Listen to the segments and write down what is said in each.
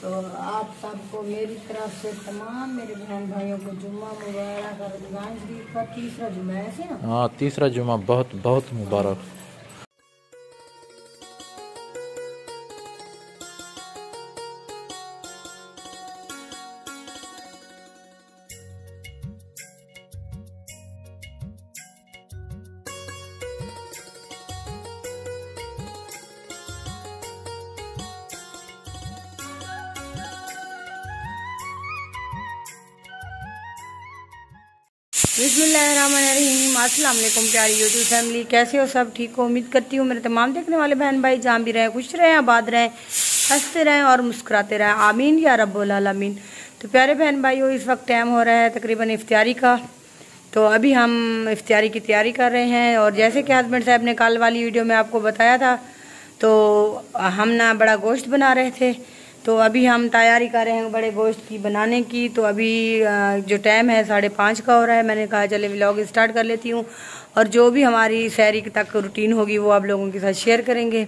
तो आप सबको मेरी तरफ से तमाम मेरे बहन भाइयों को जुम्मा मुबारक और रमज़ान शरीफ का तीसरा जुम्मा है ऐसे ना। हाँ, तीसरा जुम्मा बहुत बहुत मुबारक। बिस्मिल्लाहिर्रहमानिर्रहीम। अस्सलाम वालेकुम प्यारी यूट्यूब फैमिली, कैसे हो सब? ठीक हो? उम्मीद करती हूँ मेरे तमाम देखने वाले बहन भाई जहाँ भी रहें खुश रहें, आबाद रहें, हंसते रहें और मुस्कुराते रहें, आमीन या रब्बुल आलमीन। तो प्यारे बहन भाइयों, इस वक्त टाइम हो रहा है तकरीबन इफ्तारी का। तो अभी हम इफ्तारी की तैयारी कर रहे हैं और जैसे कि हस्बैंड साहब ने कल वाली वीडियो में आपको बताया था, तो हम ना बड़ा गोश्त बना रहे थे। तो अभी हम तैयारी कर रहे हैं बड़े गोश्त की बनाने की। तो अभी जो टाइम है 5:30 का हो रहा है। मैंने कहा चले व्लॉग स्टार्ट कर लेती हूँ और जो भी हमारी सहरी तक रूटीन होगी वो आप लोगों के साथ शेयर करेंगे।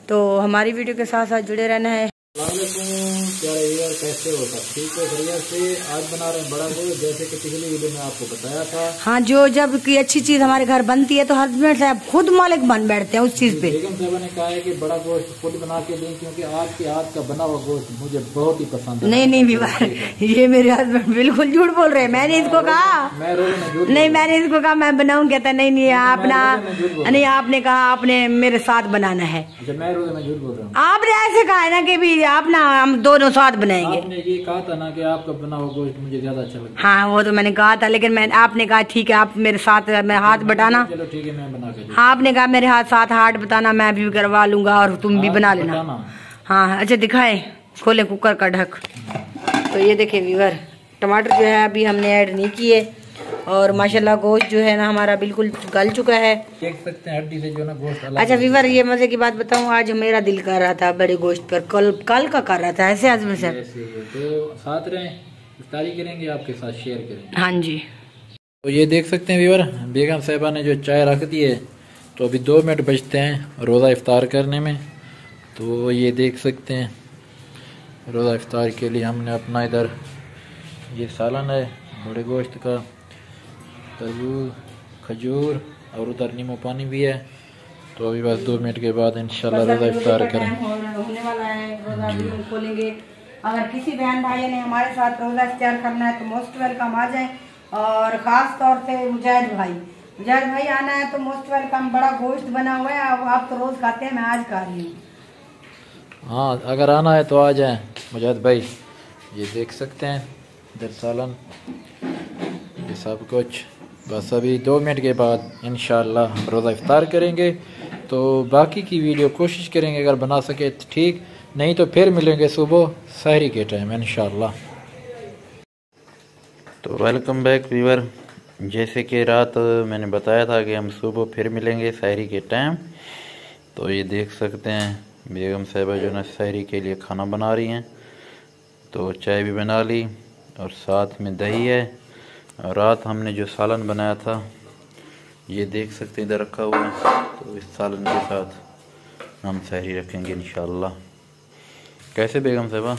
तो हमारी वीडियो के साथ साथ जुड़े रहना है। प्यारे व्यूअर, कैसे हो? सब ठीक है, बढ़िया से। आज बना रहे हैं बड़ा गोश्त, जैसे कि पिछली वीडियो में आपको बताया था। हाँ, जो जब कोई अच्छी चीज हमारे घर बनती है तो हस्बैंड साहब खुद मालिक बन बैठते हैं उस चीज पे। बेगम साहब ने कहा है कि बड़ा गोश्त खुद बना के दें, क्योंकि आपके हाथ का बना हुआ गोश्त मुझे बहुत ही पसंद है। नहीं विवाह, ये मेरे हस्बैंड बिल्कुल झूठ बोल रहे हैं। मैंने इसको कहा मैंने इसको कहा मैं बनाऊँ, कहता नहीं आप ना, नहीं आपने कहा आपने मेरे साथ बनाना है। मैं रोज में झूठ बोल रहा हूँ। आपने ऐसे कहा है ना कि भी आप ना हम दोनों साथ बनाएंगे। आपने ये कहा था ना कि आपका बना हुआ गोश्त मुझे ज्यादा अच्छा लगता है। हाँ, वो तो मैंने कहा था, लेकिन आपने कहा ठीक है आप मेरे साथ मैं हाथ बटाना। चलो ठीक है, मैं बना के। हाँ, आपने कहा मेरे साथ हाथ बताना, मैं भी करवा लूंगा और तुम भी बना लेना। हाँ अच्छा, दिखाएं, खोले कुकर का ढक। तो ये देखे व्यूअर, टमाटर जो है अभी हमने ऐड नहीं किए और माशाल्लाह गोश्त जो है ना हमारा बिल्कुल गल चुका है, देख सकते हैं हड्डी से जो ना गोश्त अलग। अच्छा व्यूअर, ये मजे की बात बताऊं, आज मेरा दिल कर रहा था बड़े गोश्त पर, कल का कर रहा था ऐसे हस्बैंड साहब। तो साथ रहें, इफ्तारी करेंगे, आपके साथ शेयर करेंगे। हाँ जी। तो ये देख सकते हैं व्यूअर, बेगम साहिबा ने जो चाय रख दी है, तो अभी 2 मिनट बचते हैं रोज़ा इफ्तार करने में। तो ये देख सकते हैं रोज़ा इफ्तार के लिए हमने अपना इधर ये सालन है बड़े गोश्त का, तरबूज, खजूर और उधर नींबू पानी भी है। तो अभी बस 2 मिनट के बाद इंशाल्लाह रोज़ा इफ्तार करें होने वाला है, रोज़ा भी खोलेंगे। अगर किसी बहन भाई ने हमारे साथ रोज़ा इफ्तार करना है तो मोस्ट वेलकम आ जाएं। और ख़ास तौर से मुजाहिद भाई आना है तो मोस्ट वेलकम। बड़ा गोश्त बना हुआ है, आप तो रोज़ खाते हैं, मैं आज खा रही हूँ। हाँ, अगर आना है तो आ जाएं मुजाहिद भाई। ये देख सकते हैं इधर सालन, ये सब कुछ। बस अभी 2 मिनट के बाद इंशाल्लाह रोज़ा इफ्तार करेंगे। तो बाकी की वीडियो कोशिश करेंगे अगर बना सके तो ठीक, नहीं तो फिर मिलेंगे सुबह सहरी के टाइम इंशाल्लाह। तो वेलकम बैक व्यूअर, जैसे कि रात मैंने बताया था कि हम सुबह फिर मिलेंगे सहरी के टाइम। तो ये देख सकते हैं बेगम साहिबा जो ना सहरी के लिए खाना बना रही हैं। तो चाय भी बना ली और साथ में दही है। और रात हमने जो सालन बनाया था ये देख सकते हैं इधर रखा हुआ है। तो इस सालन के साथ हम सहरी रखेंगे इंशाल्लाह। कैसे बेगम साहिबा?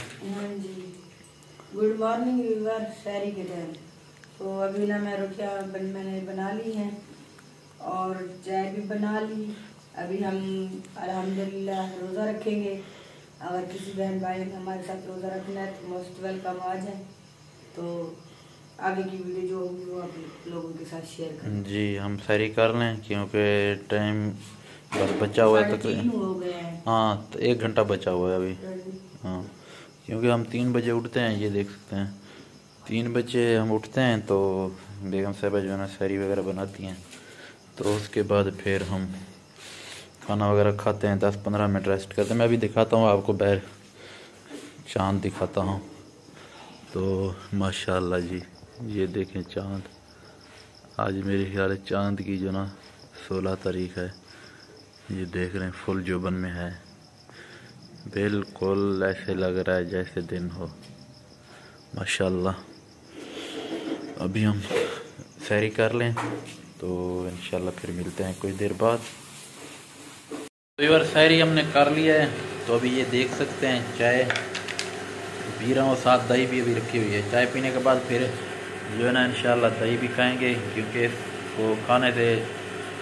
गुड मॉर्निंग व्यूअर, सहरी के टाइम। तो अभी ना मैं रोटियाँ मैंने बना ली हैं और चाय भी बना ली। अभी हम अल्हम्दुलिल्लाह रोज़ा रखेंगे। अगर किसी बहन भाई ने हमारे साथ रोज़ा रखना है तो मोस्ट वेलकम आ जाए। तो आगे की वीडियो जो होगी वो आप लोगों के साथ शेयर करें। जी, हम सहरी कर लें क्योंकि टाइम बस बचा हुआ है तक। हो गया है। हाँ, तो 1 घंटा बचा हुआ है अभी। हाँ, क्योंकि हम 3 बजे उठते हैं। ये देख सकते हैं 3 बजे हम उठते हैं। तो बेगम साहिबा जो है ना सहरी वगैरह बनाती हैं, तो उसके बाद फिर हम खाना वगैरह खाते हैं, 10-15 मिनट रेस्ट करते हैं। मैं अभी दिखाता हूँ आपको, बाहर चाँद दिखाता हूँ। तो माशाल्लाह जी, ये देखें चाँद। आज मेरे ख्याल चाँद की जो ना 16 तारीख है। ये देख रहे हैं फुल जुबन में है, बिल्कुल ऐसे लग रहा है जैसे दिन हो माशाल्लाह। अभी हम सहरी कर लें तो इंशाल्लाह फिर मिलते हैं कुछ देर बाद। तो यार सहरी हमने कर लिया है। तो अभी ये देख सकते हैं चाय पी रहा हूँ, साथ दही भी अभी रखी हुई है। चाय पीने के बाद फिर जो है ना इंशाल्लाह दही भी खाएंगे, क्योंकि इसको खाने से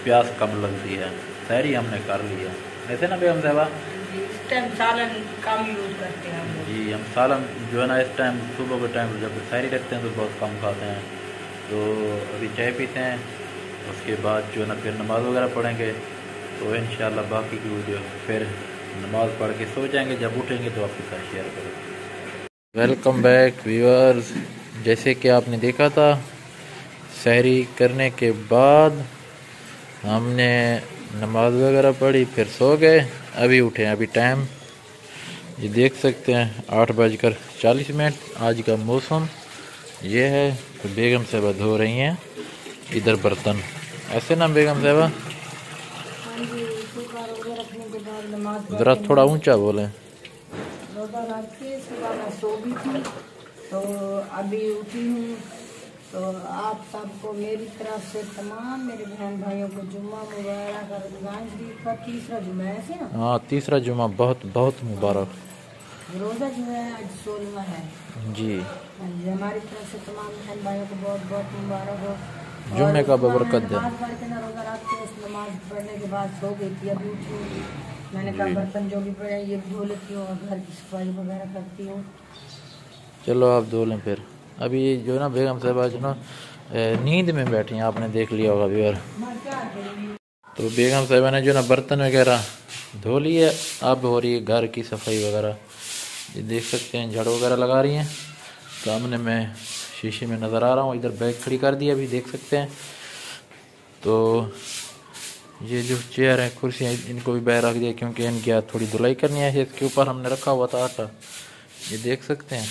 प्यास कम लगती है। सहरी हमने कर लिया ऐसे ना बेगम साहबा, इस टाइम सालन कम यूज़ करते हैं हम लोग। जी हम सालन जो है ना इस टाइम सुबह के टाइम जब सहरी रखते हैं तो बहुत कम खाते हैं। तो अभी चाय पीते हैं, उसके बाद जो है ना फिर नमाज़ वगैरह पढ़ेंगे। तो इंशाल्लाह बाकी की वीडियो फिर नमाज़ पढ़ के सो जाएंगे, जब उठेंगे तो आपके साथ शेयर करेंगे। वेलकम बैक व्यूअर्स, जैसे कि आपने देखा था सहरी करने के बाद हमने नमाज वगैरह पढ़ी, फिर सो गए, अभी उठे। अभी टाइम ये देख सकते हैं 8:40। आज का मौसम ये है। तो बेगम साहबा धो रही हैं इधर बर्तन, ऐसे ना बेगम साहबा? ज़रा थोड़ा ऊंचा बोलें। रोज़ा रख के सुबह मैं सो भी थी, तो अभी उठी हूँ। तो आप सबको मेरी तरफ से तमाम मेरे बहन भाइयों को जुम्मा मुबारक और रमज़ान शरीफ का तीसरा जुम्मा है ऐसे ना? हाँ, तीसरा जुम्मा बहुत बहुत मुबारक। रोज़ा जो है आज 16वां है जी। हमारी तरफ से तमाम बहन भाइयों को बहुत बहुत मुबारक हो। जुम्मे का बरकत दे। नमाज पढ़ के ना रोज़ा रख के उस नमाज पढ़ने के बाद सो गई थी, अभी उठी हूँ। मैंने कहा बर्तन जो भी पड़े ये धो लेती हूँ और घर की सफाई वगैरह करती हूँ। चलो आप धो लें फिर। अभी जो ना बेगम साहबा जो ना नींद में बैठी हैं, आपने देख लिया होगा व्यूअर। तो बेगम साहबा ने जो ना बर्तन वगैरह धो लिए, अब हो रही है घर की सफाई वगैरह। ये देख सकते हैं झाड़ू वगैरह लगा रही हैं। सामने मैं शीशे में नज़र आ रहा हूँ, इधर बैग खड़ी कर दी अभी देख सकते हैं। तो ये जो चेयर है, कुर्सियाँ, इनको भी बाहर रख दिया क्योंकि इनकी थोड़ी धुलाई करनी है। इसके ऊपर हमने रखा हुआ था आटा, ये देख सकते हैं।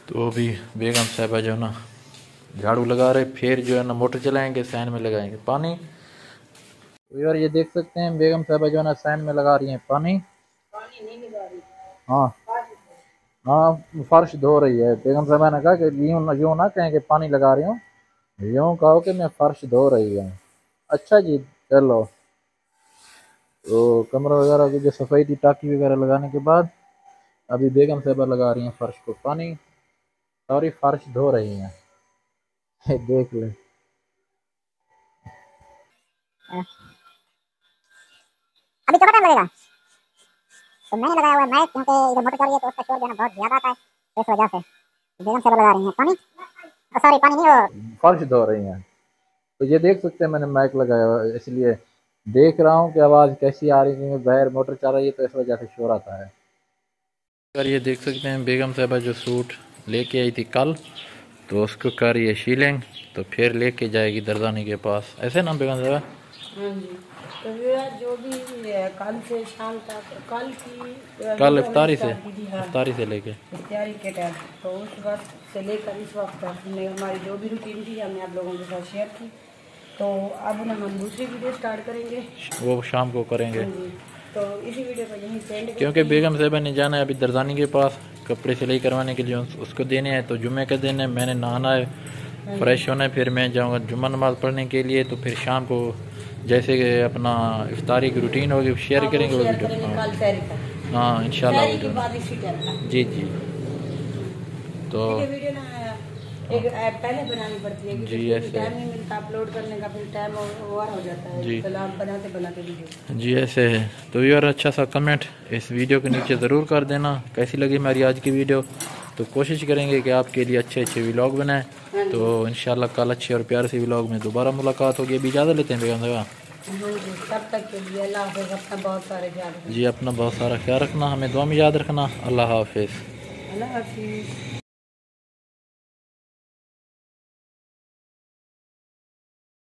तो अभी बेगम साहबा जो ना झाड़ू लगा रहे, फिर जो है ना मोटर चलाएंगे, सैन में लगाएंगे पानी। यार ये देख सकते हैं बेगम साहबा जो है ना सैन में लगा रही हैं पानी। नहीं लगा रही। हाँ हाँ, फर्श धो रही है। बेगम साहबा ने कहा कि यूँ ना कहें कि पानी लगा रही हूँ, यूँ कहो कि मैं फर्श धो रही हूँ। अच्छा जी, चलो। तो कमरा वगैरह की जो सफाई थी टाकी वगैरह लगाने के बाद अभी बेगम साहबा लगा रही हैं फर्श को पानी, सॉरी फर्श धो रही हैं। देख ले। अभी तो टाइम लगेगा, तो मैंने लगाया हुआ है माइक, क्योंकि इधर मोटर चल रही है तो उसका शोर जो है बहुत ज़्यादा आता है, तो इस वजह से बेगम साहबा लगा रही हैं पानी। सॉरी पानी नहीं, वो फर्श धो रही हैं। तो ये देख सकते हैं मैंने माइक लगाया हुआ है, इसलिए देख रहा हूँ कि आवाज़ कैसी आ रही है, क्योंकि बाहर मोटर चल रही है तो इस वजह से शोर आता है। अगर ये देख सकते हैं बेगम साहबा जो सूट लेके आई थी कल, तो उसको कर रही है शीलिंग, तो फिर लेके जाएगी दरदानी के पास, ऐसे ना बेगम साहबा? हाँ जी। तो जो भी कल से शाम तक, कल इफ्तारी से लेके इफ्तारी के टाइम, तो उस वक्त से लेकर इस वक्त तक हमने हमारी जो भी रूटीन थी हमने आप लोगों के साथ शेयर की। तो अब ना हम दूसरी वीडियो स्टार्ट करेंगे, वो शाम को करेंगे। तो इसी वीडियो को यहीं से एंड, क्योंकि बेगम साहबा ने जाना है अभी दरदानी के पास कपड़े सिलाई करवाने के लिए, उसको देने हैं। तो जुम्मे के दिन है, मैंने नहाना है, फ्रेश होना है, फिर मैं जाऊंगा जुम्मा नमाज पढ़ने के लिए। तो फिर शाम को जैसे कि अपना इफ्तारी की रूटीन होगी शेयर करेंगे वो वीडियो। हाँ इंशाल्लाह। जी जी। तो वीडियो ना एक पहले बनानी पड़ती है जी, ऐसे टाइम नहीं मिलता अपलोड करने का, फिर टाइम ओवर हो जाता है जी, बनाते बनाते वीडियो जी ऐसे है। तो यार अच्छा सा कमेंट इस वीडियो के नीचे ज़रूर कर देना कैसी लगी हमारी आज की वीडियो। तो कोशिश करेंगे कि आपके लिए अच्छे अच्छे व्लॉग बनाएं। तो इंशाल्लाह कल अच्छे और प्यारे से व्लॉग में दोबारा मुलाकात होगी। अभी इजाज़त लेते हैं बेगम साहबा। तब तक के लिए अल्लाह हाफ़िज़। अपना बहुत सारे ख्याल रखना जी, अपना बहुत सारा ख्याल रखना, हमें दुआ में याद रखना। अल्लाह हाफिज़। अल्लाह हाफ़िज़।